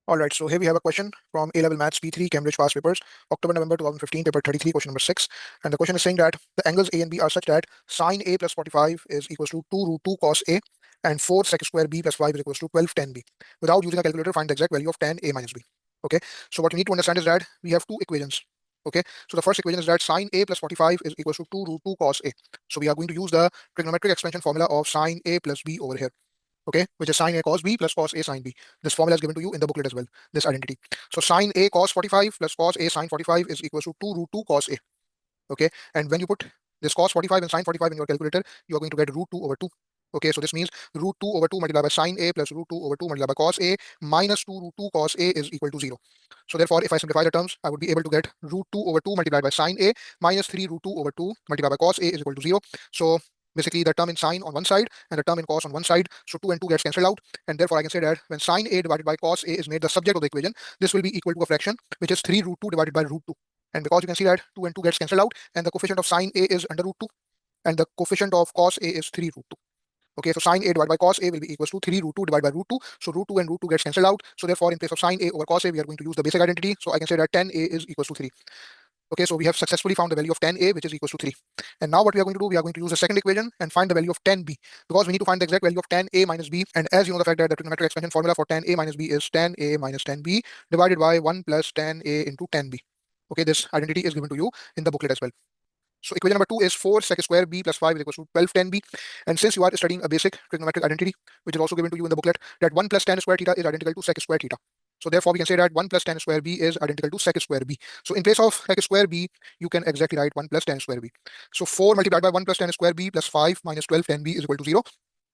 All right, so here we have a question from A-level Maths P3 Cambridge past papers, October-November 2015, paper 33, question number 6. And the question is saying that the angles A and B are such that sine A plus 45 is equals to 2 root 2 cos A and 4 sec square B plus 5 is equals to 12 tan B. Without using a calculator, find the exact value of tan A minus B. Okay, so what you need to understand is that we have two equations. Okay, so the first equation is that sine A plus 45 is equals to 2 root 2 cos A. So we are going to use the trigonometric expansion formula of sine A plus B over here. Okay, which is sine A cos B plus cos A sine B. This formula is given to you in the booklet as well, this identity. So sine A cos 45 plus cos A sine 45 is equals to 2 root 2 cos A. Okay, and when you put this cos 45 and sine 45 in your calculator, you are going to get root 2 over 2. Okay, so this means root 2 over 2 multiplied by sine A plus root 2 over 2 multiplied by cos A minus 2 root 2 cos A is equal to 0. So therefore, if I simplify the terms, I would be able to get root 2 over 2 multiplied by sine A minus 3 root 2 over 2 multiplied by cos A is equal to 0. So basically the term in sine on one side and the term in cos on one side. So 2 and 2 gets cancelled out. And therefore I can say that when sine A divided by cos A is made the subject of the equation, this will be equal to a fraction, which is 3 root 2 divided by root 2. And because you can see that 2 and 2 gets cancelled out and the coefficient of sine A is under root 2 and the coefficient of cos A is 3 root 2. Okay, so sine A divided by cos A will be equals to 3 root 2 divided by root 2. So root 2 and root 2 gets cancelled out. So therefore in place of sine A over cos A, we are going to use the basic identity. So I can say that tan A is equals to 3. Okay, so we have successfully found the value of tan A, which is equals to 3. And now what we are going to do, we are going to use the second equation and find the value of tan B, because we need to find the exact value of tan A minus B. And as you know, the fact that the trigonometric expansion formula for tan A minus B is tan A minus tan B divided by 1 plus tan A into tan B. Okay, this identity is given to you in the booklet as well. So equation number 2 is 4 sec square B plus 5 is equals to 12 tan B. And since you are studying a basic trigonometric identity, which is also given to you in the booklet, that 1 plus tan square theta is identical to sec square theta. So therefore, we can say that 1 plus tan square B is identical to sec square B. So in place of sec square B, you can exactly write 1 plus tan square B. So 4 multiplied by 1 plus tan square B plus 5 minus 12 tan B is equal to 0.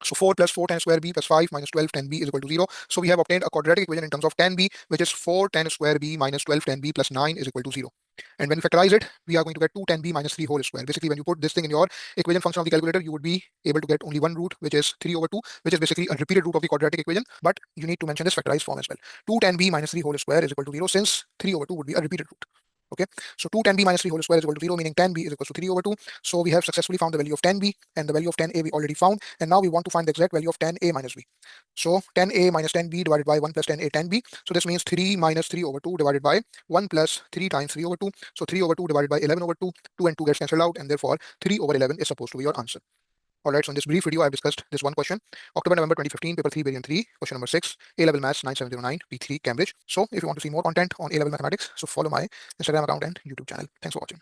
So 4 plus 4 tan square B plus 5 minus 12 tan B is equal to 0. So we have obtained a quadratic equation in terms of tan B, which is 4 tan square B minus 12 tan B plus 9 is equal to 0. And when we factorize it, we are going to get 2 tan B minus 3 whole square. Basically, when you put this thing in your equation function of the calculator, you would be able to get only one root, which is 3 over 2, which is basically a repeated root of the quadratic equation. But you need to mention this factorized form as well. 2 tan B minus 3 whole square is equal to 0, since 3 over 2 would be a repeated root. Okay, so 2 tan B minus 3 whole square is equal to 0, meaning tan B is equal to 3 over 2. So we have successfully found the value of tan B, and the value of tan A we already found. And now we want to find the exact value of tan A minus B. So tan A minus tan B divided by 1 plus tan A tan B. So this means 3 minus 3 over 2 divided by 1 plus 3 times 3 over 2. So 3 over 2 divided by 11 over 2. 2 and 2 gets cancelled out, and therefore 3 over 11 is supposed to be your answer. Alright, so in this brief video, I've discussed this one question. October-November 2015, paper 3, variant 3, question number 6, A-level Maths 9709, P3, Cambridge. So if you want to see more content on A-level mathematics, so follow my Instagram account and YouTube channel. Thanks for watching.